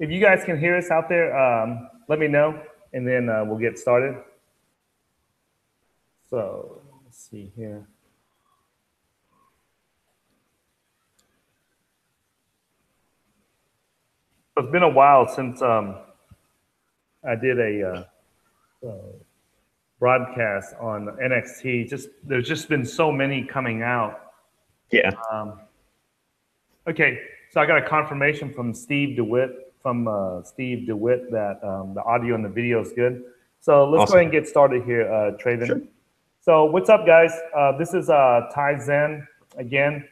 If you guys can hear us out there, let me know, and then we'll get started. So let's see here. It's been a while since I did a broadcast on NXT. There's just been so many coming out. Yeah. Okay, so I got a confirmation from Steve DeWitt that the audio and the video is good. So let's go ahead and get started here, Travin. Sure. So what's up, guys? This is Ty Zen again.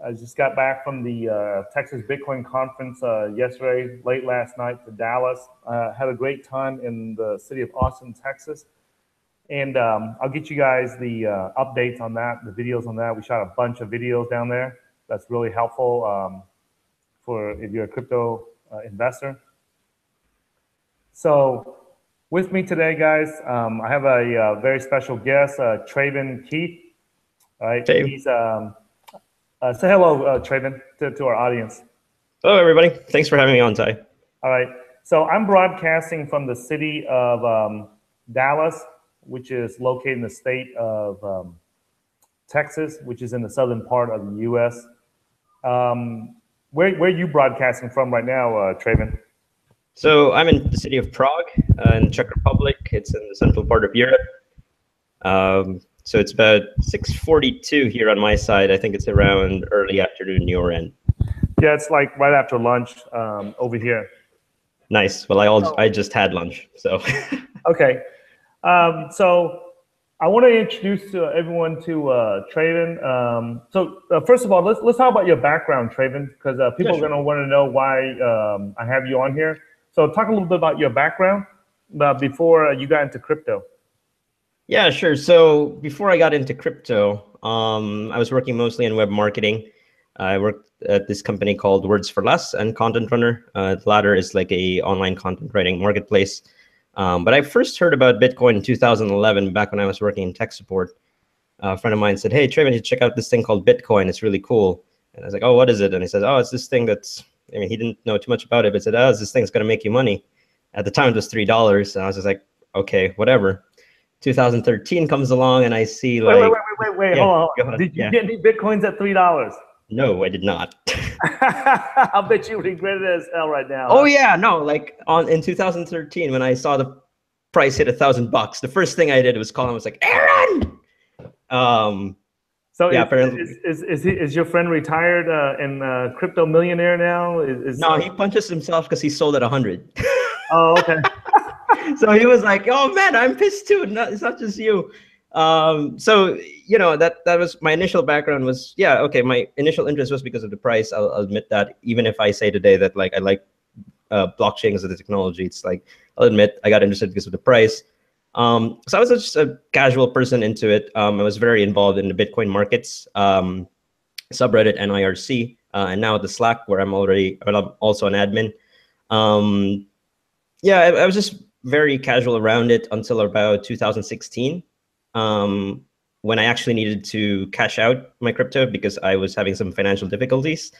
I just got back from the Texas Bitcoin conference yesterday, late last night to Dallas. Had a great time in the city of Austin, Texas. And I'll get you guys the updates on that, the videos on that. We shot a bunch of videos down there. That's really helpful for if you're a crypto investor. So with me today, guys, I have a very special guest, Travin Keith. All right, hey. He's say hello, Travin, to our audience. Hello, everybody. Thanks for having me on, Ty. All right. So I'm broadcasting from the city of Dallas, which is located in the state of Texas, which is in the southern part of the U.S. Where are you broadcasting from right now, Travin? So I'm in the city of Prague, in the Czech Republic. It's in the central part of Europe. So it's about 6:42 here on my side. I think it's around early afternoon your end. Yeah, it's like right after lunch over here. Nice. Well, I just had lunch, so. Okay. So I want to introduce everyone to Travin. So first of all, let's talk about your background, Travin, because people are going to want to know why I have you on here. So talk a little bit about your background before you got into crypto. Yeah, sure. So before I got into crypto, I was working mostly in web marketing. I worked at this company called Words for Less and Content Runner. The latter is like a online content writing marketplace. But I first heard about Bitcoin in 2011, back when I was working in tech support. A friend of mine said, "Hey, Travin, you should check out this thing called Bitcoin. It's really cool." And I was like, "Oh, what is it?" And he says, "Oh, it's this thing that's," I mean, he didn't know too much about it, but said, "Oh, this thing's going to make you money." At the time, it was $3. And I was just like, okay, whatever. 2013 comes along and I see like... Wait, yeah, hold on. Did you get any Bitcoins at $3? No, I did not. I bet you regret it as hell right now. Oh yeah, no, like in 2013 when I saw the price hit $1,000, the first thing I did was call him. I was like, Aaron. So yeah, is your friend retired and crypto millionaire now? No, he punches himself because he sold at 100. Oh, okay. So he was like, "Oh man, I'm pissed too. It's not just you." So you know that was my initial background was, yeah, okay. My initial interest was because of the price. I'll admit that. Even if I say today that like I like blockchain as a technology, it's like I'll admit I got interested because of the price. So I was just a casual person into it. I was very involved in the Bitcoin markets, subreddit NIRC, and now the Slack where I'm also an admin. Yeah, I was just very casual around it until about 2016, when I actually needed to cash out my crypto because I was having some financial difficulties.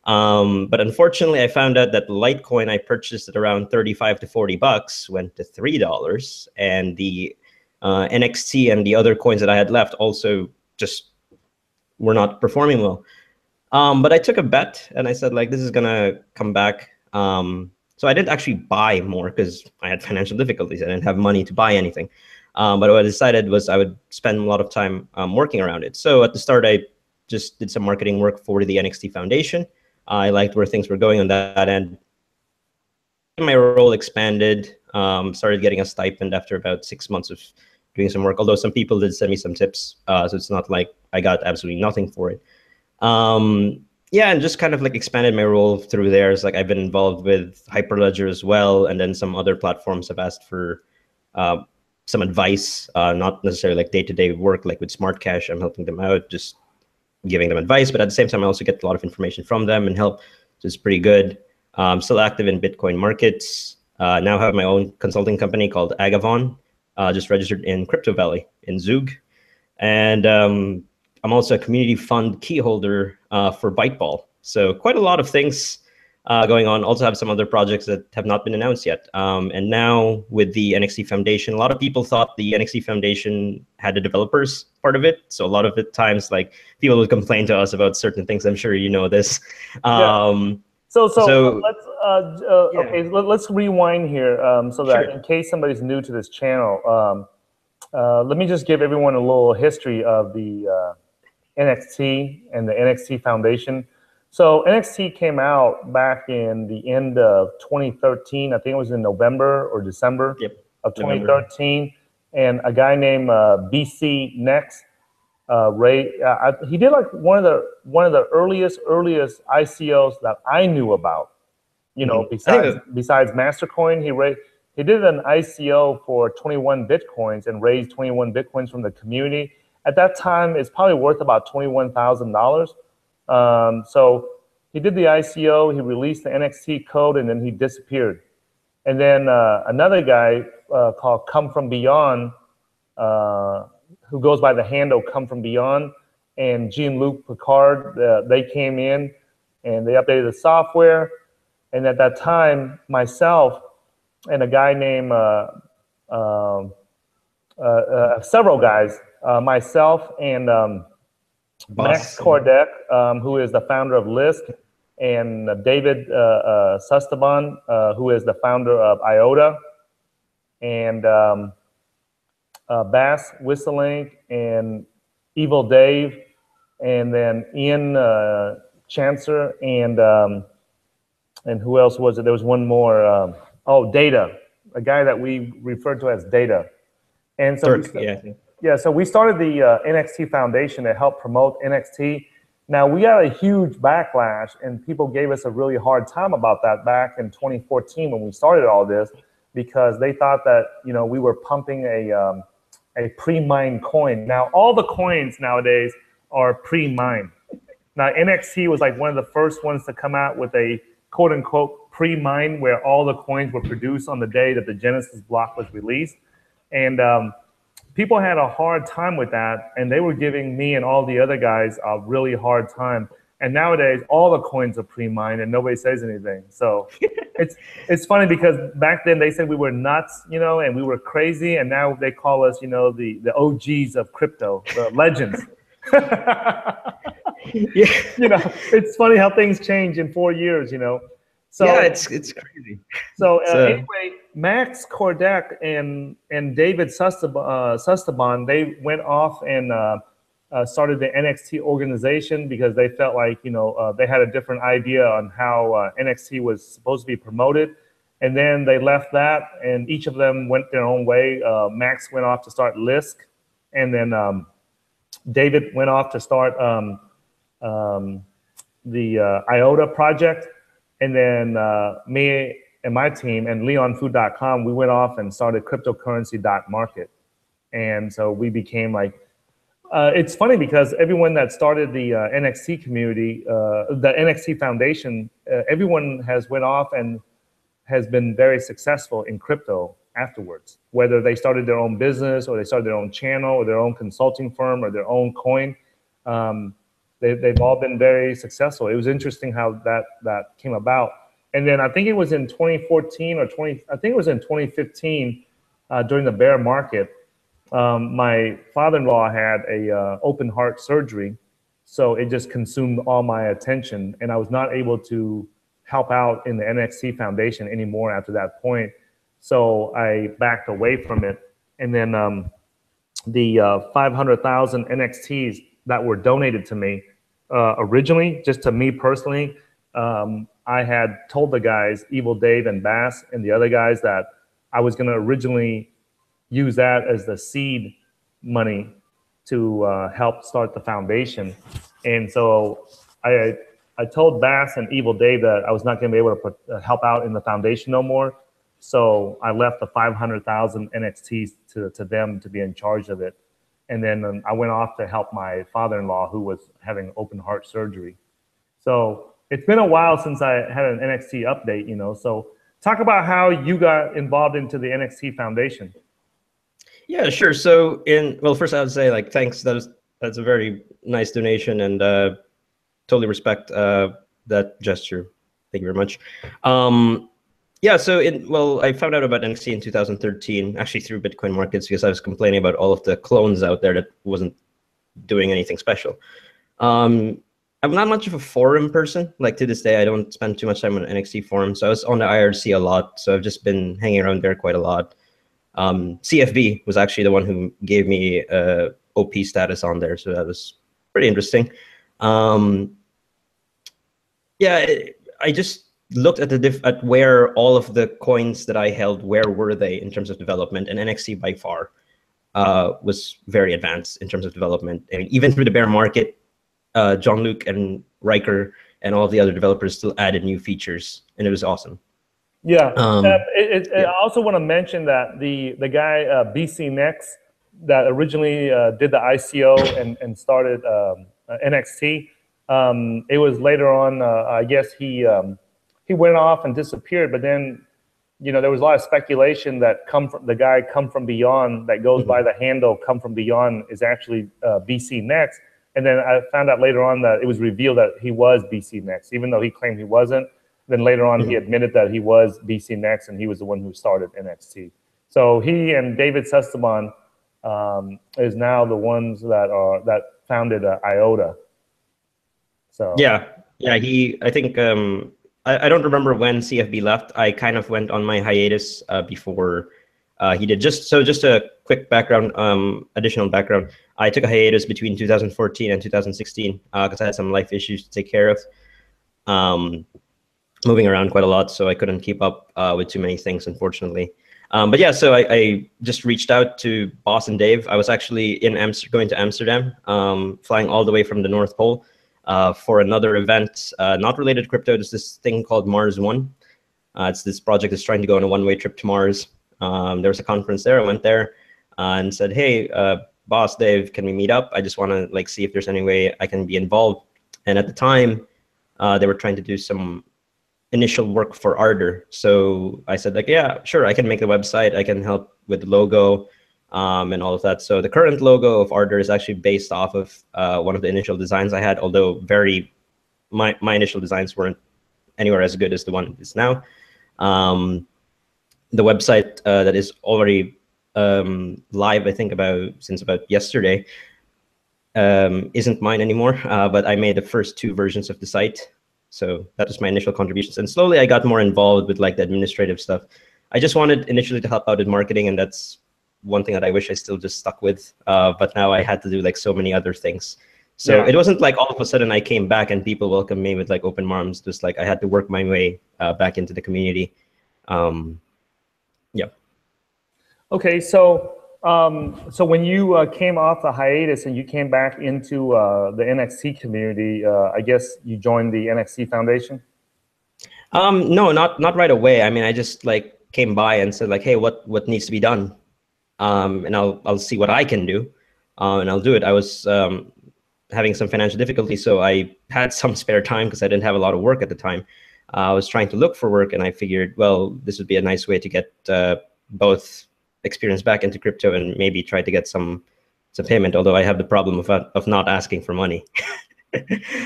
But unfortunately, I found out that the Litecoin I purchased at around 35 to 40 bucks went to $3, and the NXT and the other coins that I had left also just were not performing well. But I took a bet and I said, like, this is gonna come back. So I didn't actually buy more because I had financial difficulties. I didn't have money to buy anything. But what I decided was I would spend a lot of time working around it. So at the start, I just did some marketing work for the Nxt Foundation. I liked where things were going on that end. My role expanded, started getting a stipend after about 6 months of doing some work, although some people did send me some tips. So it's not like I got absolutely nothing for it. Yeah, and just kind of like expanded my role through there. It's like I've been involved with Hyperledger as well, and then some other platforms have asked for some advice, not necessarily like day-to-day work, like with Smart Cash. I'm helping them out, just giving them advice, but at the same time, I also get a lot of information from them and help, which is pretty good. Still active in Bitcoin markets. Now have my own consulting company called Agavon, just registered in Crypto Valley in Zug. And I'm also a community fund key holder for Byteball. So quite a lot of things going on. Also have some other projects that have not been announced yet. And now with the Nxt Foundation, a lot of people thought the Nxt Foundation had a developers part of it. So a lot of the times, like, people would complain to us about certain things. I'm sure you know this. So So let's yeah. okay. Let's rewind here so that Sure. in case somebody's new to this channel, let me just give everyone a little history of the NXT and the Nxt Foundation. So NXT came out back in the end of 2013. I think it was in November or December Yep. of November. 2013, and a guy named BC Next. Ray, he did like one of the earliest ICOs that I knew about. You know, besides Mastercoin, he did an ICO for 21 bitcoins and raised 21 bitcoins from the community. At that time, it's probably worth about $21,000. So he did the ICO, he released the NXT code, and then he disappeared. And then another guy called Come From Beyond, who goes by the handle Come From Beyond, and Jean-Luc Picard, they came in and they updated the software. And at that time, myself and a guy named, several guys, myself and Max Kordek, who is the founder of Lisk, and David Sustaban, who is the founder of IOTA, and Bass Whistling, and Evil Dave, and then Ian Chancer, and who else was it? There was one more. Data, a guy that we referred to as Data. And so so we started the Nxt Foundation to help promote NXT. Now, we got a huge backlash, and people gave us a really hard time about that back in 2014 when we started all this, because they thought that, you know, we were pumping a pre-mined coin. Now, all the coins nowadays are pre-mined. Now, NXT was like one of the first ones to come out with a quote-unquote pre-mine, where all the coins were produced on the day that the Genesis block was released. And people had a hard time with that, and they were giving me and all the other guys a really hard time. And nowadays, all the coins are pre-mined, and nobody says anything. So it's funny, because back then they said we were nuts, you know, and we were crazy, and now they call us, you know, the OGs of crypto, the legends. Yeah. You know, it's funny how things change in 4 years, you know. So yeah, it's crazy. So anyway, Max Kordek and David Sustaban, they went off and started the NXT organization, because they felt like, you know, they had a different idea on how NXT was supposed to be promoted. And then they left that, and each of them went their own way. Max went off to start Lisk, and then David went off to start the IOTA project. And then me and my team and leonfood.com, we went off and started cryptocurrency.market. And so we became like, it's funny, because everyone that started the NXT community, the Nxt Foundation, everyone has went off and has been very successful in crypto afterwards, whether they started their own business or they started their own channel or their own consulting firm or their own coin. They've all been very successful. It was interesting how that came about. And then I think it was in 2014 or I think it was in 2015 during the bear market. My father-in-law had a open heart surgery, so it just consumed all my attention, and I was not able to help out in the Nxt Foundation anymore after that point. So I backed away from it. And then the 500,000 NXTs that were donated to me originally, just to me personally, I had told the guys, Evil Dave and Bass and the other guys, that I was going to originally use that as the seed money to help start the foundation. And so I told Bass and Evil Dave that I was not going to be able to help out in the foundation no more. So I left the 500,000 NXTs to them to be in charge of it. And then I went off to help my father-in-law, who was having open heart surgery. So it's been a while since I had an NXT update, you know. So talk about how you got involved into the Nxt Foundation. Yeah, sure. So first I would say, like, thanks. That's a very nice donation, and totally respect that gesture. Thank you very much. Yeah, so I found out about Nxt in 2013, actually through Bitcoin markets, because I was complaining about all of the clones out there that wasn't doing anything special. I'm not much of a forum person. Like to this day, I don't spend too much time on Nxt forums. So I was on the IRC a lot. So I've just been hanging around there quite a lot. CFB was actually the one who gave me OP status on there. So that was pretty interesting. Yeah, I just looked at at where all of the coins that I held, where were they in terms of development, and Nxt by far was very advanced in terms of development. I mean, even through the bear market, Jean-Luc and Riker and all of the other developers still added new features, and it was awesome. Yeah, I also want to mention that the guy BC Next that originally did the ICO and started NXT. It was later on, I guess he went off and disappeared. But then, there was a lot of speculation that the guy Come From Beyond that goes by the handle Come From Beyond is actually BC Next. And then I found out later on that it was revealed that he was BC Next, even though he claimed he wasn't. Then later on, he admitted that he was BC Next, and he was the one who started NXT. So he and David Sesteban is now the ones that founded IOTA. So yeah. I think I don't remember when CFB left. I kind of went on my hiatus before he did. Just a quick background, additional background. I took a hiatus between 2014 and 2016 because I had some life issues to take care of. Moving around quite a lot, so I couldn't keep up with too many things, unfortunately. But yeah, so I just reached out to Boss and Dave. I was actually going to Amsterdam, flying all the way from the North Pole for another event, not related to crypto. There's this thing called Mars One. It's this project that's trying to go on a one-way trip to Mars. There was a conference there. I went there and said, "Hey, Boss, Dave, can we meet up? I just want to see if there's any way I can be involved." And at the time, they were trying to do some initial work for Ardor. So I said, yeah, sure, I can make the website. I can help with the logo and all of that. So the current logo of Ardor is actually based off of one of the initial designs I had, although my initial designs weren't anywhere as good as the one it is now. The website that is already live, I think since about yesterday, isn't mine anymore, but I made the first 2 versions of the site. So that was my initial contributions. And slowly I got more involved with the administrative stuff. I just wanted initially to help out in marketing, and that's one thing that I wish I still just stuck with. But now I had to do so many other things. So it wasn't all of a sudden I came back and people welcomed me with open arms. Just I had to work my way back into the community. Yeah. Okay, so when you came off the hiatus and you came back into the NXT community, I guess you joined the Nxt Foundation? No, not right away. I mean, I just came by and said hey, what needs to be done? And I'll see what I can do, and I'll do it. I was having some financial difficulty, so I had some spare time because I didn't have a lot of work at the time. I was trying to look for work, and I figured, well, this would be a nice way to get both experience back into crypto and maybe try to get some payment, although I have the problem of not asking for money.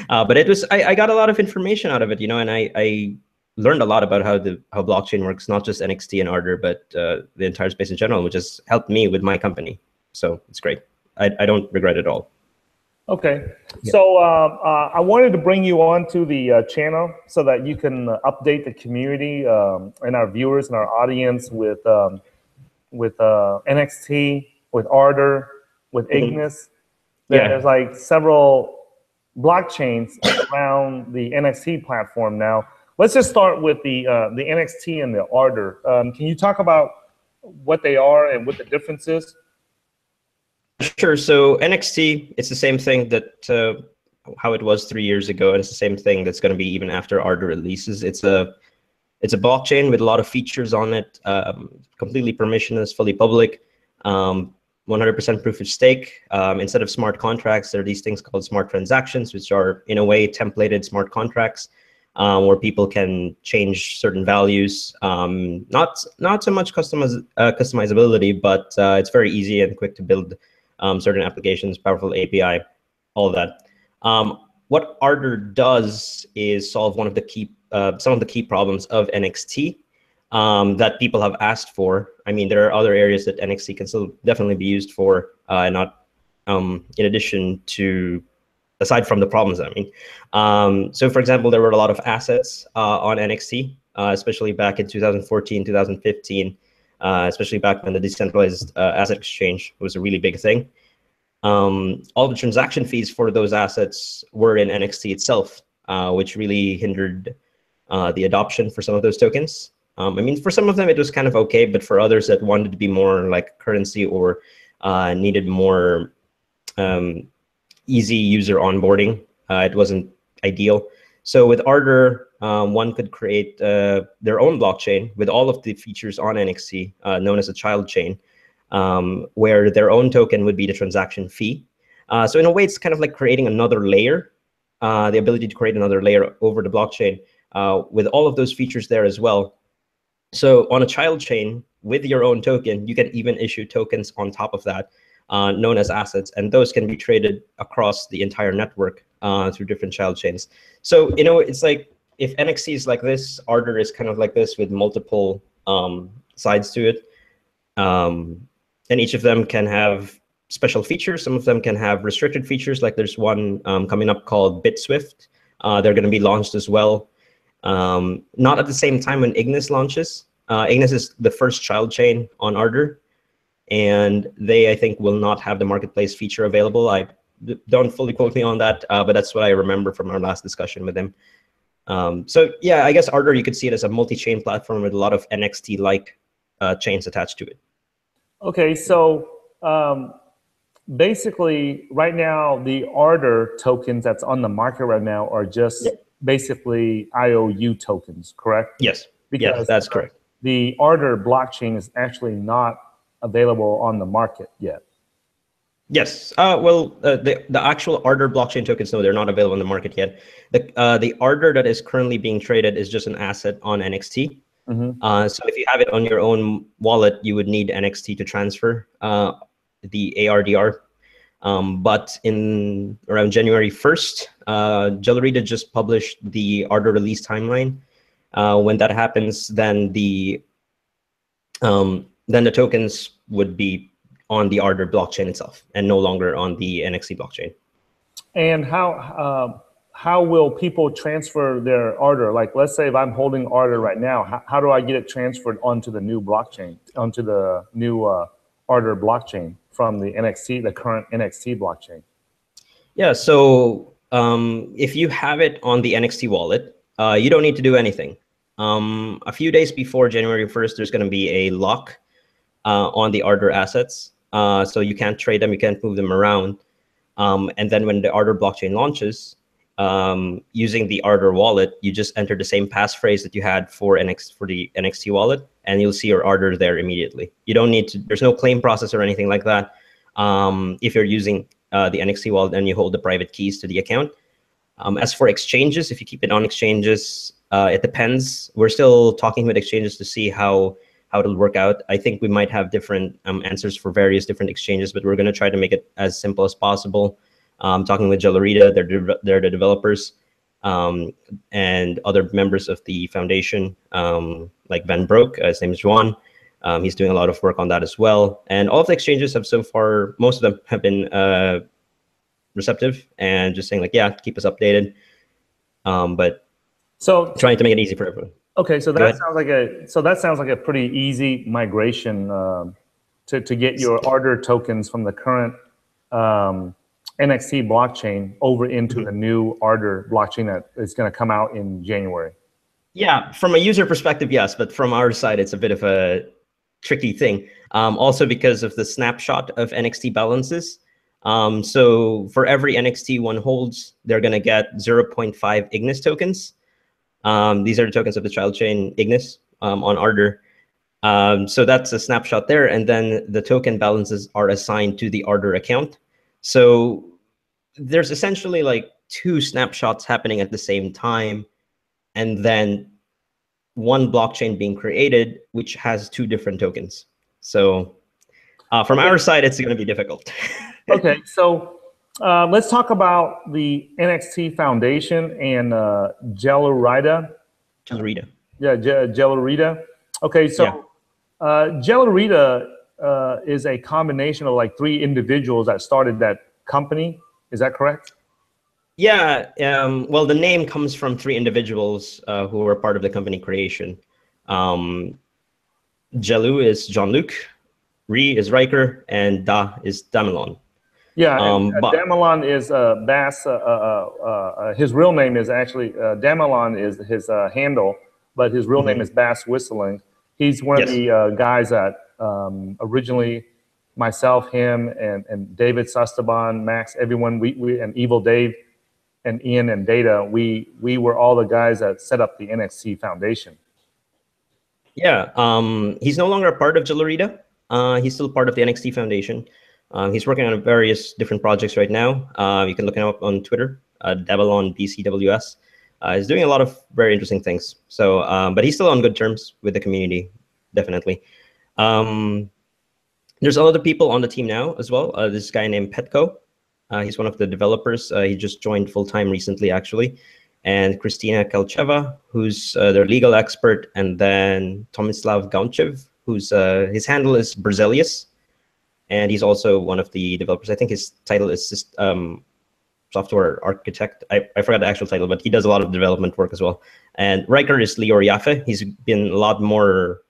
But it was I got a lot of information out of it, and I learned a lot about how blockchain works, not just NXT and Ardor, but the entire space in general, which has helped me with my company. So it's great. I don't regret it at all. Okay, yeah. So I wanted to bring you on to the channel so that you can update the community and our viewers and our audience with NXT, with Ardor, with Ignis. There's several blockchains around the NXT platform now. Let's just start with the NXT and the Ardor. Can you talk about what they are and what the difference is? Sure. So NXT, it's the same thing that how it was 3 years ago, and it's the same thing that's going to be even after Ardor releases. It's a blockchain with a lot of features on it, completely permissionless, fully public, 100% proof of stake. Instead of smart contracts, there are these things called smart transactions, which are in a way templated smart contracts where people can change certain values. Not so much customizability, but it's very easy and quick to build certain applications, powerful API, all of that. What Ardor does is solve one of the key some of the key problems of NXT that people have asked for. I mean, there are other areas that NXT can still definitely be used for, not in addition to, aside from the problems, I mean. So for example, there were a lot of assets on NXT, especially back in 2014, 2015, especially back when the decentralized asset exchange was a really big thing. All the transaction fees for those assets were in NXT itself, which really hindered the adoption for some of those tokens. I mean, for some of them, it was kind of okay, but for others that wanted to be more like currency or needed more easy user onboarding, it wasn't ideal. So with Ardor, one could create their own blockchain with all of the features on NXT, known as a child chain, where their own token would be the transaction fee. So in a way, it's kind of like creating another layer, the ability to create another layer over the blockchain with all of those features there as well. So on a child chain with your own token, you can even issue tokens on top of that, known as assets, and those can be traded across the entire network through different child chains. So, you know, it's like if NXT is like this, Ardor is kind of like this with multiple sides to it. And each of them can have special features. Some of them can have restricted features, like there's one coming up called BitSwift. They're going to be launched as well. Not at the same time when Ignis launches. Ignis is the first child chain on Ardor, and they, I think, will not have the marketplace feature available. I don't fully quote me on that, but that's what I remember from our last discussion with them. So yeah, I guess Ardor, you could see it as a multi-chain platform with a lot of NXT-like chains attached to it. Okay, so basically, right now, the Ardor tokens that's on the market right now are just basically IOU tokens, correct? Yes. Because yes, that's correct. The Ardor blockchain is actually not available on the market yet. Yes. Well, the actual Ardor blockchain tokens, no, they're not available on the market yet. The Ardor that is currently being traded is just an asset on NXT. So if you have it on your own wallet, you would need NXT to transfer the ARDR. But in around January 1st, Gellerita just published the Ardor release timeline. When that happens, then the tokens would be on the Ardor blockchain itself and no longer on the NXT blockchain. And how will people transfer their Ardor? Like, let's say if I'm holding Ardor right now, how do I get it transferred onto the new blockchain, onto the new Ardor blockchain from the NXT, the current NXT blockchain? Yeah, so if you have it on the NXT wallet, you don't need to do anything. A few days before January 1st, there's going to be a lock on the Ardor assets. So you can't trade them, you can't move them around. And then when the Ardor blockchain launches, using the Ardor wallet, you just enter the same passphrase that you had for the NXT wallet, and you'll see your Ardor there immediately. You don't need to, there's no claim process or anything like that. If you're using the NXT wallet and you hold the private keys to the account. As for exchanges, if you keep it on exchanges, it depends. We're still talking with exchanges to see how it'll work out. I think we might have different answers for various different exchanges, but we're going to try to make it as simple as possible. Talking with Gellerita, they're the developers, and other members of the foundation, like Ben Broke, his name is Juan. He's doing a lot of work on that as well. And all of the exchanges have so far, most of them have been receptive and just saying like, yeah, keep us updated. But so trying to make it easy for everyone. Okay, so that sounds like a pretty easy migration to get your Ardor tokens from the current NXT blockchain over into the new Ardor blockchain that is going to come out in January. Yeah, from a user perspective, yes, but from our side, it's a bit of a tricky thing. Also because of the snapshot of NXT balances. So for every NXT one holds, they're going to get 0.5 Ignis tokens. These are the tokens of the child chain Ignis on Ardor. So that's a snapshot there. And then the token balances are assigned to the Ardor account. So there's essentially like two snapshots happening at the same time. And then one blockchain being created, which has two different tokens. So from our side, it's going to be difficult. Okay, so let's talk about the Nxt Foundation and Gellerita. Gellerita. Yeah, Gellerita. Okay, so Gellerita is a combination of like 3 individuals that started that company. Is that correct? Yeah, well, the name comes from 3 individuals who were part of the company creation. Jelu is Jean-Luc, Ri is Riker, and Da is Damelon. Yeah, and But Damelon is Bass. His real name is actually Damelon is his handle, but his real name is Bass Whistling. He's one of the guys that originally myself, him, and David Sustaban, Max, everyone, we and Evil Dave, and Ian and Data, we were all the guys that set up the Nxt Foundation. yeah, he's no longer a part of Gellerita. He's still part of the Nxt Foundation. He's working on various different projects right now. You can look him up on Twitter, Devilon BCWS. He's doing a lot of very interesting things. So, but he's still on good terms with the community, definitely. There's other people on the team now as well. This guy named Petko. He's one of the developers. He just joined full-time recently, actually. And Kristina Kalcheva, who's their legal expert, and then Tomislav Gaunchev, who's his handle is Berzelius, and he's also one of the developers. I think his title is software architect. I forgot the actual title, but he does a lot of development work as well. And Riker is Lior Yaffe. He's been a lot more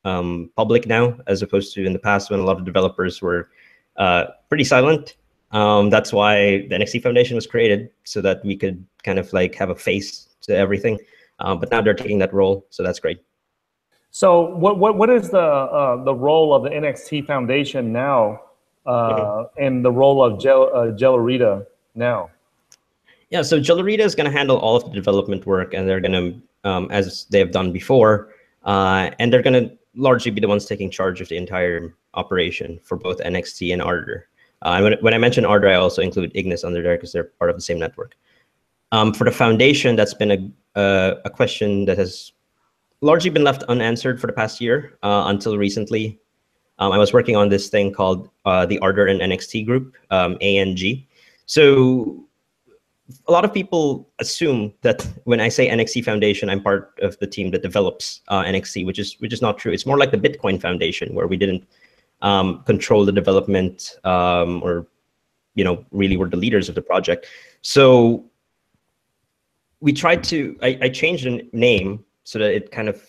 public now, as opposed to in the past when a lot of developers were pretty silent. That's why the Nxt Foundation was created, so that we could kind of like have a face to everything. But now they're taking that role, so that's great. So what is the role of the Nxt Foundation now, and the role of Gellerita now? Yeah, so Gellerita is going to handle all of the development work, and they're going to, as they have done before, and they're going to largely be the ones taking charge of the entire operation for both Nxt and Ardor. When I mention Ardor, I also include Ignis under there because they're part of the same network. For the foundation, that's been a question that has largely been left unanswered for the past year until recently. I was working on this thing called the Ardor and Nxt group, ANG. So a lot of people assume that when I say Nxt Foundation, I'm part of the team that develops Nxt, which is not true. It's more like the Bitcoin Foundation, where we didn't control the development or really were the leaders of the project. So we tried to, I changed the name so that it kind of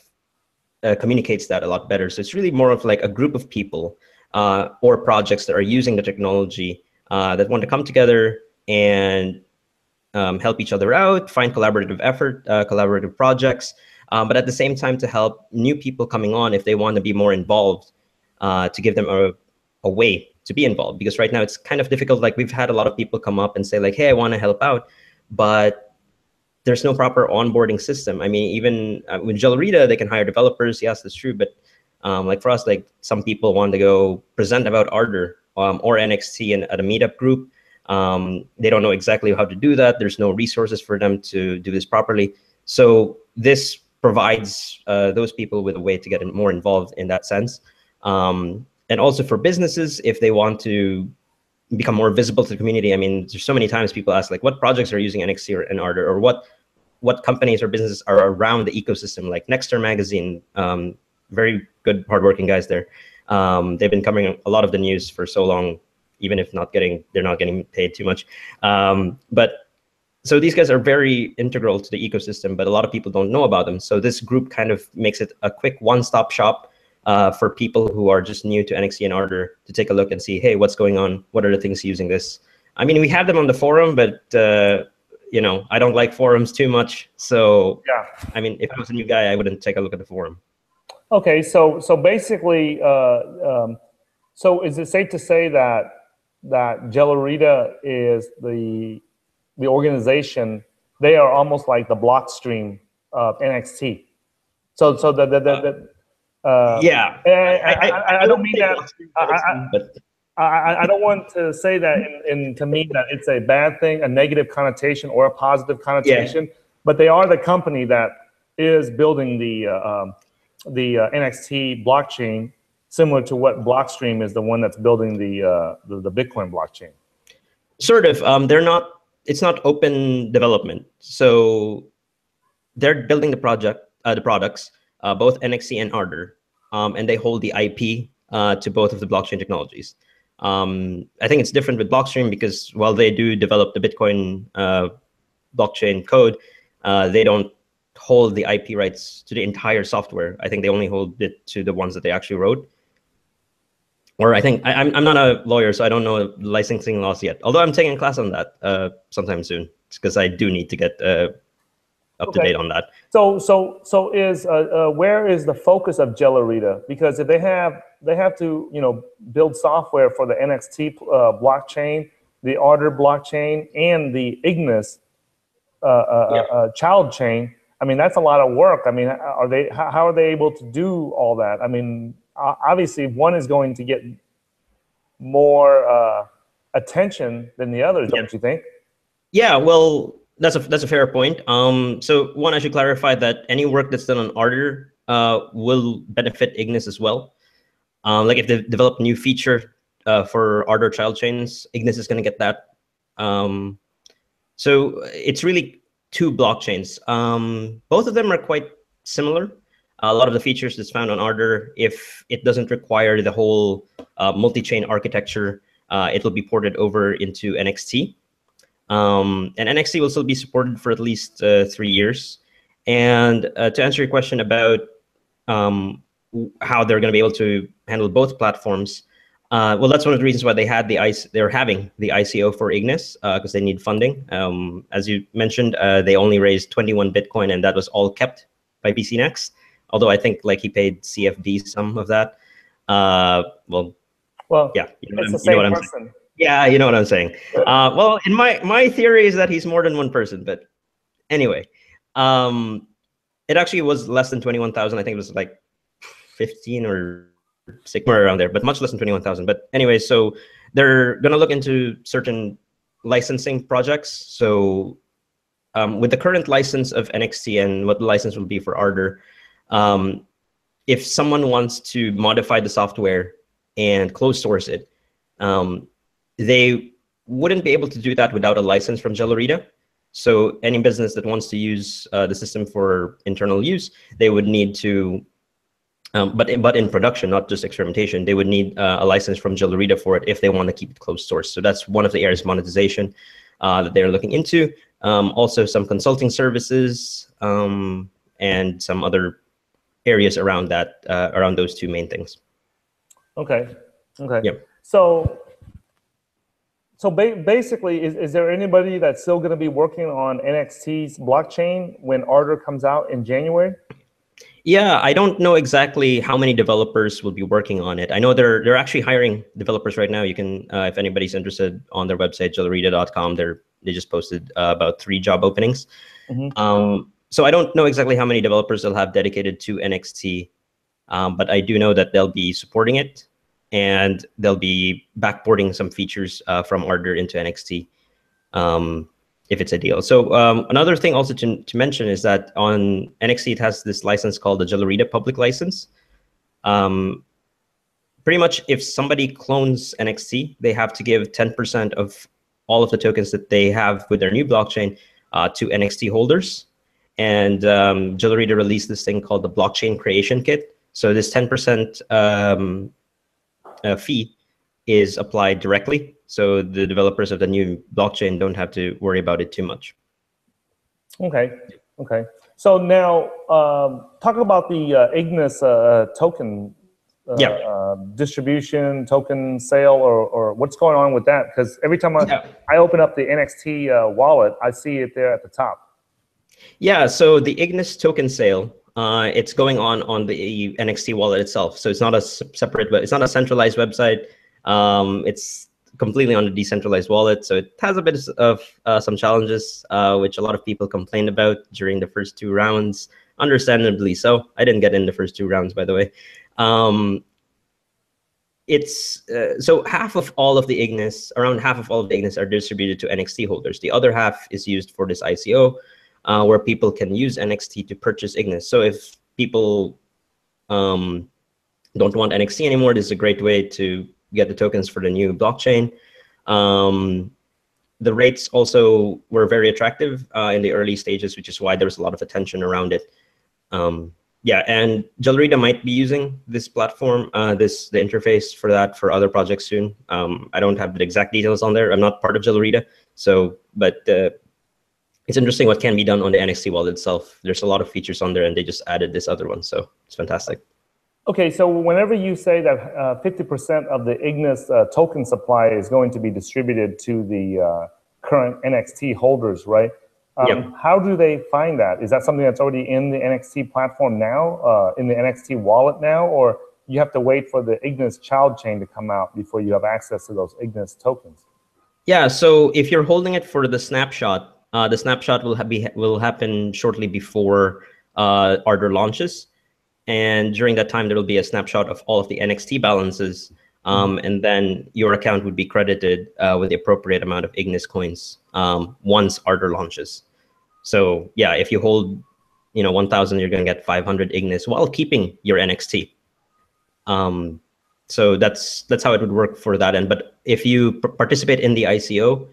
communicates that a lot better. So it's really more of like a group of people or projects that are using the technology that want to come together and help each other out, find collaborative effort, collaborative projects, but at the same time to help new people coming on if they want to be more involved, to give them a way to be involved. Because right now it's kind of difficult. Like we've had a lot of people come up and say like, hey, I want to help out, but there's no proper onboarding system. I mean, even with Gellerita, they can hire developers. Yes, that's true. But like for us, like some people want to go present about Ardor or Nxt at a meetup group. They don't know exactly how to do that. There's no resources for them to do this properly. So this provides those people with a way to get more involved in that sense. And also for businesses, if they want to become more visible to the community. I mean, there's so many times people ask like, what projects are using Nxt and Ardor, or what companies or businesses are around the ecosystem, like Nexter Magazine, very good, hardworking guys there. They've been covering a lot of the news for so long, even if they're not getting paid too much. But so these guys are very integral to the ecosystem, but a lot of people don't know about them. So this group kind of makes it a quick one-stop shop for people who are just new to Nxt and Ardor to take a look and see, hey, what's going on? What are the things using this? I mean, we have them on the forum, but I don't like forums too much. So yeah, I mean, if I was a new guy, I wouldn't take a look at the forum. Okay, so basically, so is it safe to say that Gellerita is the organization? They are almost like the Blockstream of Nxt. So yeah, I don't mean that. I don't want to say that to mean that it's a bad thing, a negative connotation or a positive connotation. Yeah. But they are the company that is building the Nxt blockchain, similar to what Blockstream is the one that's building the Bitcoin blockchain. Sort of. They're not. It's not open development. So they're building the products, both NXT and Ardor, and they hold the IP to both of the blockchain technologies. I think it's different with Blockstream because while they do develop the Bitcoin blockchain code, they don't hold the IP rights to the entire software. I think they only hold it to the ones that they actually wrote. Or I think I'm not a lawyer, so I don't know licensing laws yet. Although I'm taking a class on that sometime soon, because I do need to get up to date on that. So is where is the focus of Gellerita? Because if they have to build software for the NXT blockchain, the Ardor blockchain, and the Ignis child chain. I mean, that's a lot of work. I mean, how are they able to do all that? I mean, obviously one is going to get more attention than the others, don't you think? Yeah, well, that's a fair point. So one, I should clarify that any work that's done on Ardor will benefit Ignis as well. Like if they develop a new feature for Ardor child chains, Ignis is going to get that. So it's really two blockchains. Both of them are quite similar. A lot of the features that's found on Ardor, if it doesn't require the whole multi-chain architecture, it will be ported over into NXT. And NXT will still be supported for at least 3 years. And to answer your question about how they're going to be able to handle both platforms, well, that's one of the reasons why they had they're having the ICO for Ignis, because they need funding. As you mentioned, they only raised 21 Bitcoin, and that was all kept by BC Next. Although I think like he paid CFD some of that. Well, yeah, it's the same person. Yeah, you know what I'm saying. Well, in my theory is that he's more than one person, but anyway, it actually was less than 21,000. I think it was like 15 or 6, somewhere around there, but much less than 21,000. But anyway, so they're gonna look into certain licensing projects. So with the current license of NXT and what the license will be for Ardor, if someone wants to modify the software and close source it, they wouldn't be able to do that without a license from Gellerita. So any business that wants to use the system for internal use, they would need to, but in production, not just experimentation, they would need a license from Gellerita for it if they want to keep it closed source. So that's one of the areas of monetization that they're looking into. Also some consulting services and some other areas around that, around those two main things. Okay. Yeah. So basically, is there anybody that's still going to be working on NXT's blockchain when Ardor comes out in January? Yeah, I don't know exactly how many developers will be working on it. I know they're actually hiring developers right now. You can, if anybody's interested, on their website, gellerita.com, they just posted about 3 job openings. So I don't know exactly how many developers they'll have dedicated to NXT, but I do know that they'll be supporting it, and they'll be backporting some features from Ardor into NXT if it's a deal. So another thing also to mention is that on NXT, it has this license called the Gellerita public license. Pretty much if somebody clones NXT, they have to give 10% of all of the tokens that they have with their new blockchain to NXT holders. And Gellerita released this thing called the blockchain creation kit. So this 10% fee is applied directly. So the developers of the new blockchain don't have to worry about it too much. Okay. So now talk about the Ignis token distribution, token sale, or what's going on with that? Because every time I open up the NXT wallet, I see it there at the top. Yeah, so the Ignis token sale, it's going on the NXT wallet itself. So it's not a separate, it's not a centralized website. It's completely on a decentralized wallet. So it has a bit of some challenges, which a lot of people complained about during the first 2 rounds, understandably so. I didn't get in the first 2 rounds, by the way. It's so half of all of the Ignis, around half of all of the Ignis are distributed to NXT holders. The other half is used for this ICO, where people can use NXT to purchase Ignis. So if people don't want NXT anymore, this is a great way to get the tokens for the new blockchain. the rates also were very attractive in the early stages, which is why there was a lot of attention around it. Yeah, and Gelrida might be using this platform, the interface for that for other projects soon. I don't have the exact details on there. I'm not part of Gelrida, so but it's interesting what can be done on the NXT wallet itself. There's a lot of features on there, and they just added this other one, so it's fantastic. Okay, so whenever you say that 50% of the Ignis token supply is going to be distributed to the current NXT holders, right? Yep. How do they find that? Is that something that's already in the NXT platform now, in the NXT wallet now, or you have to wait for the Ignis child chain to come out before you have access to those Ignis tokens? Yeah, so if you're holding it for the snapshot will happen shortly before Ardor launches. And during that time, there will be a snapshot of all of the NXT balances. And then your account would be credited with the appropriate amount of Ignis coins once Ardor launches. So yeah, if you hold 1,000, you're going to get 500 Ignis while keeping your NXT. So that's how it would work for that end. But if you participate in the ICO,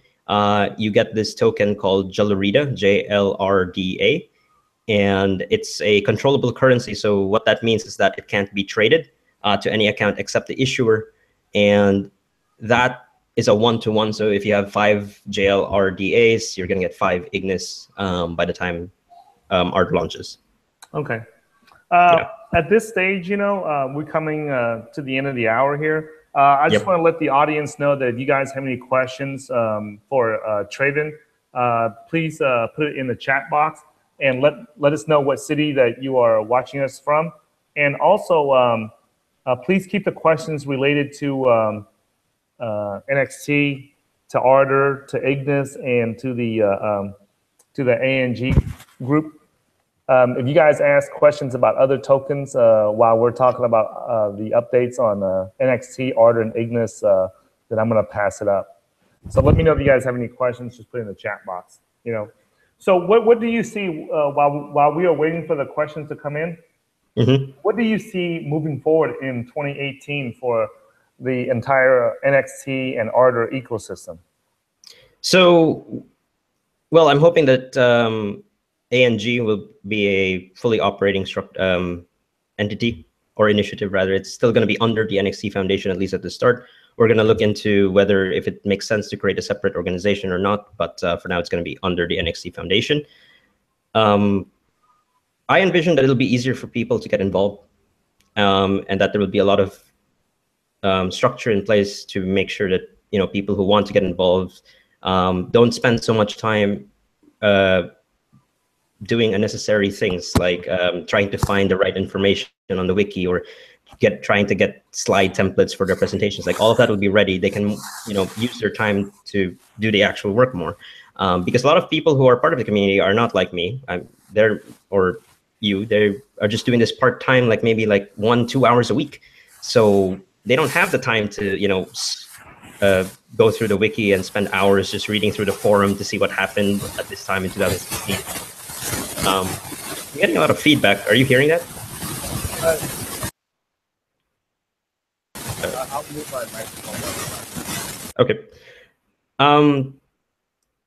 you get this token called Gelrida, JLRDA. And it's a controllable currency. So what that means is that it can't be traded to any account except the issuer. And that is a one-to-one. So if you have 5 JLRDAs, you're going to get 5 Ignis by the time Ardor launches. Okay. Yeah. At this stage, we're coming to the end of the hour here. I just want to let the audience know that if you guys have any questions for Travin, please put it in the chat box. And let us know what city that you are watching us from. And also, please keep the questions related to NXT, to Ardor, to Ignis, and to the ANG group. If you guys ask questions about other tokens while we're talking about the updates on NXT, Ardor, and Ignis, then I'm going to pass it up. So let me know if you guys have any questions. Just put it in the chat box. So what do you see while we are waiting for the questions to come in? What do you see moving forward in 2018 for the entire NXT and Ardor ecosystem? So, well, I'm hoping that ANG will be a fully operating entity or initiative, rather. It's still going to be under the Nxt Foundation, at least at the start. We're going to look into whether if it makes sense to create a separate organization or not, but for now it's going to be under the Nxt Foundation. I envision that it'll be easier for people to get involved, and that there will be a lot of structure in place to make sure that people who want to get involved don't spend so much time doing unnecessary things like trying to find the right information on the wiki or trying to get slide templates for their presentations. Like all of that will be ready. They can use their time to do the actual work more, because a lot of people who are part of the community are not like me. They are just doing this part-time, like maybe like 1-2 hours a week. So they don't have the time to go through the wiki and spend hours just reading through the forum to see what happened at this time in 2016. I'm getting a lot of feedback. Are you hearing that? I'll move my microphone. Okay.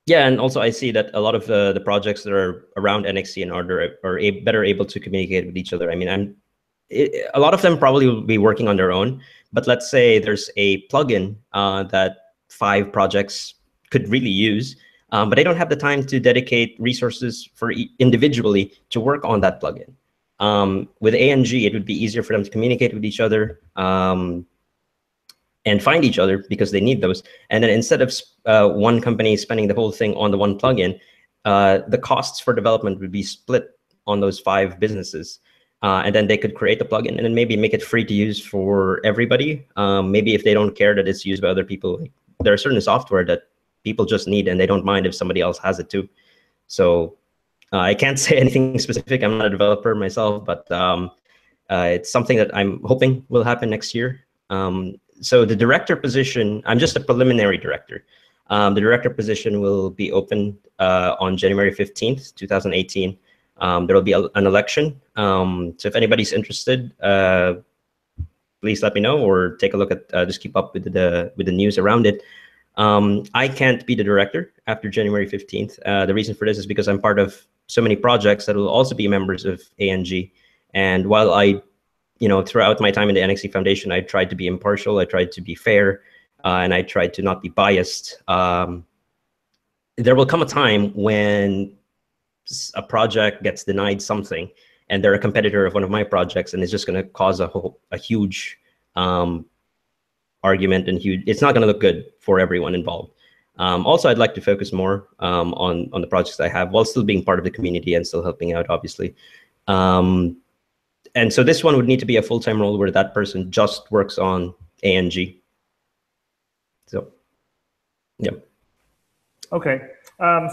Yeah, and also I see that a lot of the projects that are around NXT and Ardor are better able to communicate with each other. I mean, a lot of them probably will be working on their own, but let's say there's a plugin that 5 projects could really use, but they don't have the time to dedicate resources for individually to work on that plugin. With ANG, it would be easier for them to communicate with each other and find each other because they need those. And then instead of one company spending the whole thing on the one plugin, the costs for development would be split on those 5 businesses. And then they could create the plugin and then maybe make it free to use for everybody. Maybe if they don't care that it's used by other people, there are certain software that people just need and they don't mind if somebody else has it too. So I can't say anything specific. I'm not a developer myself, but it's something that I'm hoping will happen next year. So the director position, I'm just a preliminary director. The director position will be open on January 15th, 2018. There will be an election. So if anybody's interested, please let me know or take a look at, just keep up with the news around it. I can't be the director after January 15th. The reason for this is because I'm part of so many projects that will also be members of ANG. And while I, throughout my time in the Nxt Foundation, I tried to be impartial, I tried to be fair, and I tried to not be biased. There will come a time when a project gets denied something, and they're a competitor of one of my projects, and it's just going to cause a huge argument, and it's not going to look good for everyone involved. Also, I'd like to focus more on the projects I have while still being part of the community and still helping out, obviously. And so this one would need to be a full-time role where that person just works on ANG. So, yeah. Okay.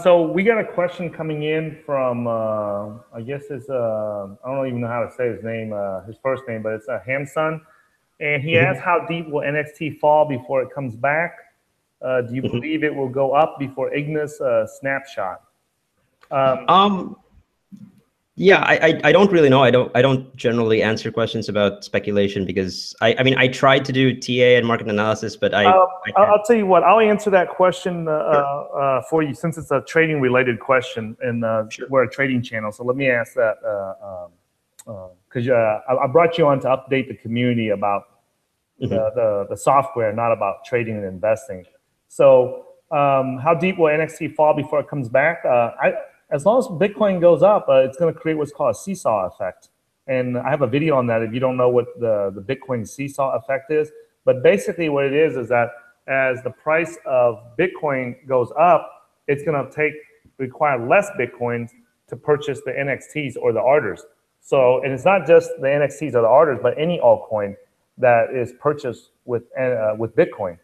So we got a question coming in from, I guess it's, I don't even know how to say his name, his first name, but it's Hamsun. And he asked, how deep will NXT fall before it comes back? Do you believe it will go up before Ignis snapshot? Yeah, I don't really know. I don't generally answer questions about speculation because I mean I tried to do TA and market analysis, but I'll tell you what. I'll answer that question for you since it's a trading related question, and Sure. we're a trading channel. So let me ask that because I brought you on to update the community about the software, not about trading and investing. So how deep will NXT fall before it comes back? As long as Bitcoin goes up, it's going to create what's called a seesaw effect. And I have a video on that if you don't know what the Bitcoin seesaw effect is. But basically what it is that as the price of Bitcoin goes up, it's going to require less Bitcoins to purchase the NXTs or the Ardors. So, and it's not just the NXTs or the Ardors, but any altcoin that is purchased with Bitcoin.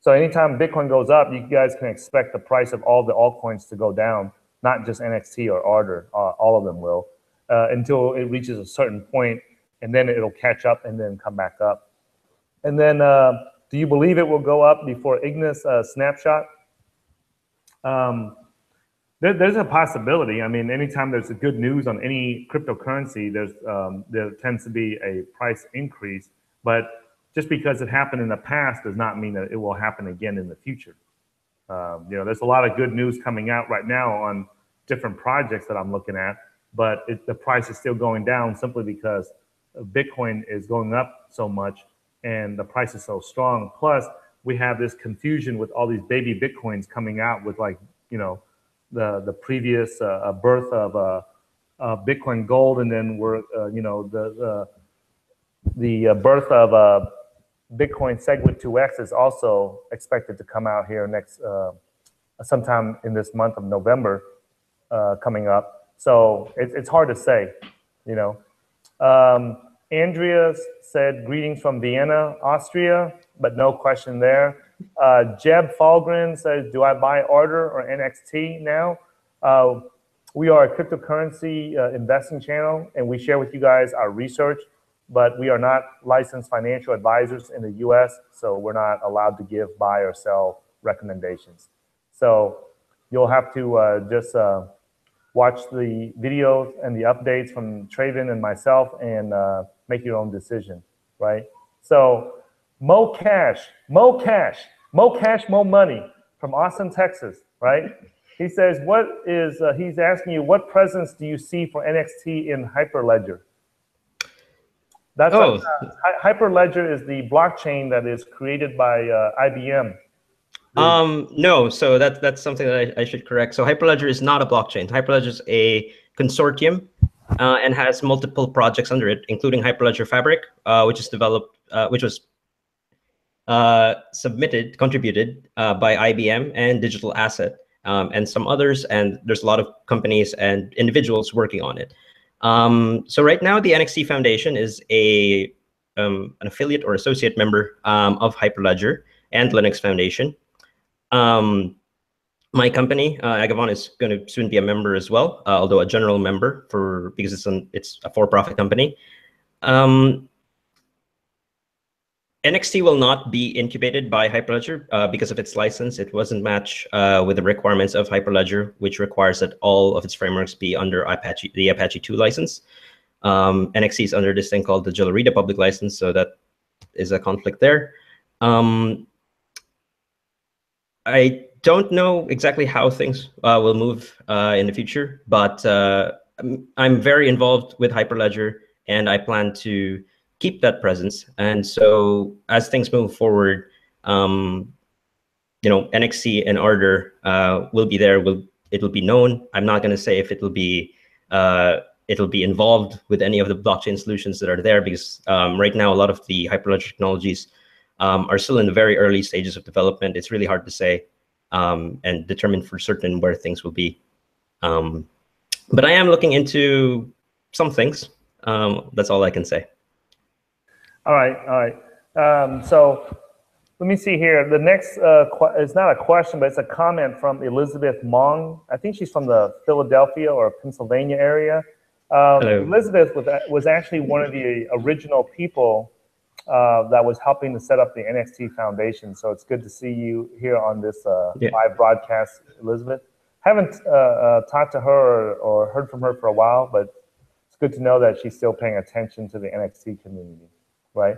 So anytime Bitcoin goes up, you guys can expect the price of all the altcoins to go down, not just NXT or Ardor, all of them will, until it reaches a certain point, and then it'll catch up and then come back up. And then, do you believe it will go up before Ignis snapshot? There's a possibility. I mean, anytime there's a good news on any cryptocurrency, there tends to be a price increase. But just because it happened in the past does not mean that it will happen again in the future. There's a lot of good news coming out right now on different projects that I'm looking at, but the price is still going down simply because Bitcoin is going up so much and the price is so strong. Plus, we have this confusion with all these baby Bitcoins coming out with the previous birth of Bitcoin Gold, and then the birth of Bitcoin Segwit 2X is also expected to come out here next sometime in this month of November coming up. So it's hard to say, Andrea said, greetings from Vienna, Austria, but no question there. Jeb Falgren says, do I buy Ardor or NXT now? We are a cryptocurrency investing channel, and we share with you guys our research, but we are not licensed financial advisors in the US, so we're not allowed to give buy or sell recommendations. So you'll have to just watch the videos and the updates from Travin and myself and make your own decision, right? So Mo Cash, Mo Money from Austin, Texas, right? He says, he's asking you, what presence do you see for NXT in Hyperledger? That's Hyperledger is the blockchain that is created by IBM. No, so that's something that I should correct. So Hyperledger is not a blockchain. Hyperledger is a consortium and has multiple projects under it, including Hyperledger Fabric, which is developed, which was contributed by IBM and Digital Asset and some others. And there's a lot of companies and individuals working on it. So right now, the Nxt Foundation is an affiliate or associate member of Hyperledger and Linux Foundation. My company, Agavon, is going to soon be a member as well, although a general member because it's a for-profit company. NXT will not be incubated by Hyperledger because of its license. It wasn't matched with the requirements of Hyperledger, which requires that all of its frameworks be under the Apache 2 license. NXT is under this thing called the Gelorida public license, so that is a conflict there. I don't know exactly how things will move in the future, but I'm very involved with Hyperledger, and I plan to keep that presence. And so as things move forward, NXT and Ardor will be there. It'll be known. I'm not going to say if it'll be involved with any of the blockchain solutions that are there, because right now a lot of the Hyperledger technologies are still in the very early stages of development. It's really hard to say and determine for certain where things will be. But I am looking into some things. That's all I can say. All right. So let me see here. The next it's not a question, but it's a comment from Elizabeth Mong. I think she's from the Philadelphia or Pennsylvania area. Hello. Elizabeth was actually one of the original people that was helping to set up the Nxt Foundation. So it's good to see you here on this live broadcast, Elizabeth. Haven't talked to her or heard from her for a while, but it's good to know that she's still paying attention to the Nxt community, right?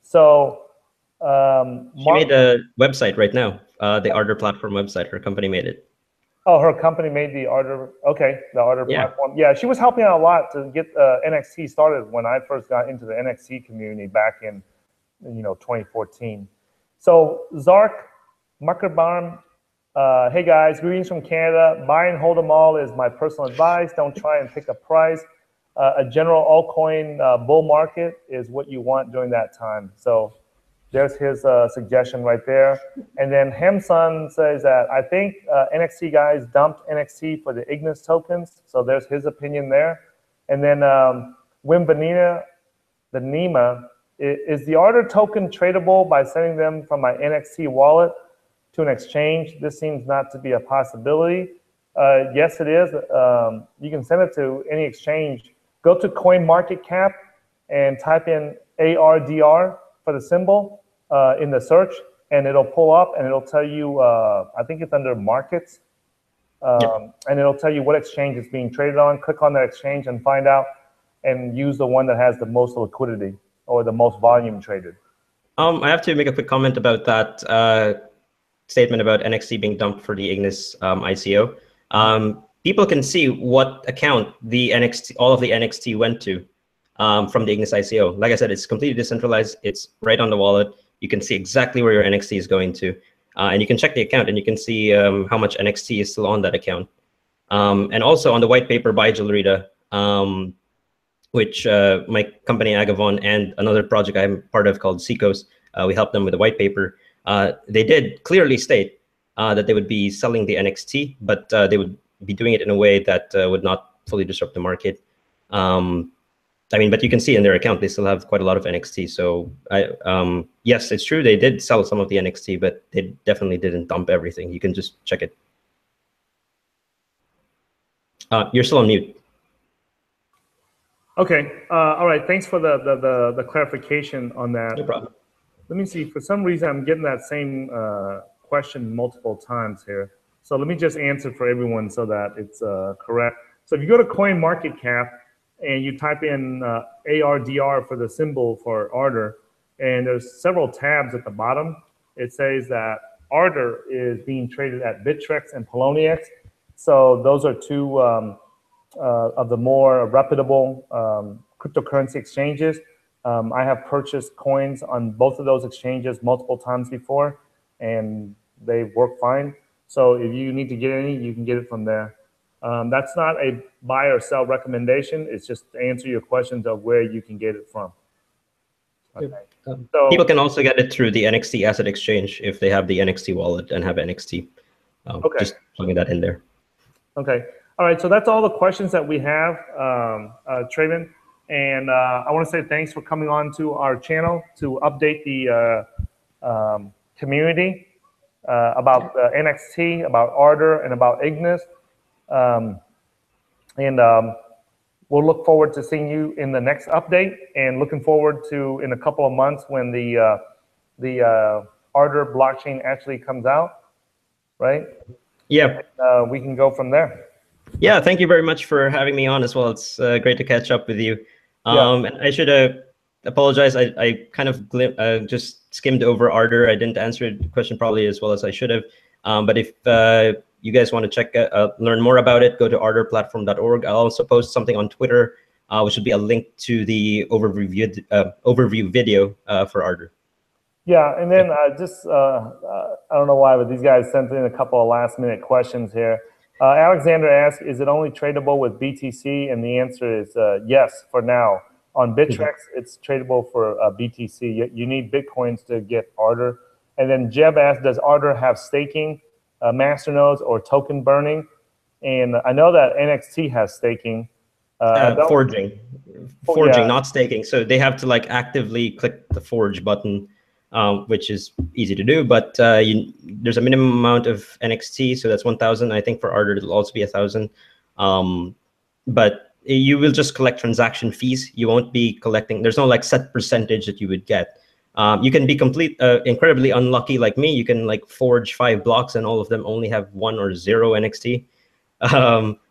So she made a website right now, the Ardor platform website. Her company made it. Oh, her company made the Ardor. Okay, the Ardor platform. Yeah, she was helping out a lot to get NXT started when I first got into the NXT community back in 2014. So Zark Muckerbaum, hey guys, greetings from Canada. Buy and hold them all is my personal advice. Don't try and pick a price. A general altcoin bull market is what you want during that time. So there's his suggestion right there. And then Hemsun says that I think NXT guys dumped NXT for the Ignis tokens. So there's his opinion there. And then Wimbanina, the Nima, is the Ardor token tradable by sending them from my NXT wallet to an exchange? This seems not to be a possibility. Yes, it is. You can send it to any exchange. Go to CoinMarketCap and type in ARDR for the symbol in the search, and it'll pull up and it'll tell you, I think it's under markets, and it'll tell you what exchange it's being traded on. Click on that exchange and find out and use the one that has the most liquidity or the most volume traded. I have to make a quick comment about that statement about NXT being dumped for the Ignis ICO. People can see what account all of the NXT went to from the Ignis ICO. Like I said, it's completely decentralized. It's right on the wallet. You can see exactly where your NXT is going to. And you can check the account and you can see how much NXT is still on that account. And also on the white paper by Gelrida, which my company Agavon and another project I'm part of called Seekos, we helped them with the white paper. They did clearly state that they would be selling the NXT, but they would be doing it in a way that would not fully disrupt the market. But you can see in their account, they still have quite a lot of NXT. So yes, it's true. They did sell some of the NXT, but they definitely didn't dump everything. You can just check it. You're still on mute. Okay. All right. Thanks for the clarification on that. No problem. Let me see. For some reason, I'm getting that same question multiple times here. So let me just answer for everyone so that it's correct. So if you go to CoinMarketCap and you type in ARDR for the symbol for Ardor, and there's several tabs at the bottom, it says that Ardor is being traded at Bittrex and Poloniex. So those are two of the more reputable cryptocurrency exchanges. I have purchased coins on both of those exchanges multiple times before, and they work fine. So if you need to get any, you can get it from there. That's not a buy or sell recommendation. It's just to answer your questions of where you can get it from. Okay. So people can also get it through the NXT Asset Exchange if they have the NXT wallet and have NXT. Okay. Just plugging that in there. Okay. All right. So that's all the questions that we have, Travin. And I want to say thanks for coming on to our channel to update the community about NXT, about Ardor, and about Ignis. We'll look forward to seeing you in the next update, and looking forward to in a couple of months when the Ardor blockchain actually comes out, right? Yeah. And, we can go from there. Yeah, thank you very much for having me on as well. It's great to catch up with you. And I should apologize. I kind of just skimmed over Ardor. I didn't answer the question probably as well as I should have. But if you guys want to learn more about it, go to ardorplatform.org. I'll also post something on Twitter, which will be a link to the overview video for Ardor. Yeah, and then I don't know why, but these guys sent in a couple of last-minute questions here. Alexander asked, is it only tradable with BTC? And the answer is yes, for now. On Bittrex, it's tradable for BTC. You need Bitcoins to get Ardor. And then Jeb asked, does Ardor have staking, masternodes, or token burning? And I know that NXT has staking. Forging, yeah. not staking. So they have to like actively click the forge button, which is easy to do. But there's a minimum amount of NXT, so that's 1,000. I think for Ardor it'll also be 1,000. But you will just collect transaction fees. You won't be collecting. There's no like set percentage that you would get. You can be incredibly unlucky like me. You can like forge 5 blocks and all of them only have 1 or 0 NXT.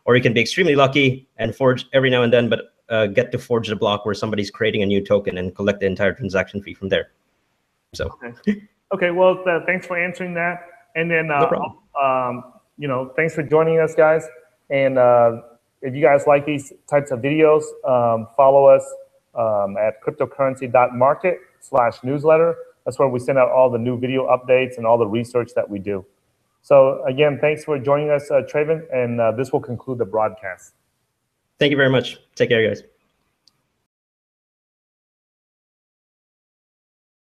Or you can be extremely lucky and forge every now and then, but get to forge the block where somebody's creating a new token and collect the entire transaction fee from there. So. Okay. Well, thanks for answering that. And then, no problem. Thanks for joining us, guys. And if you guys like these types of videos, follow us at cryptocurrency.market/newsletter. That's where we send out all the new video updates and all the research that we do. So again, thanks for joining us, Travin, and this will conclude the broadcast. Thank you very much. Take care, guys.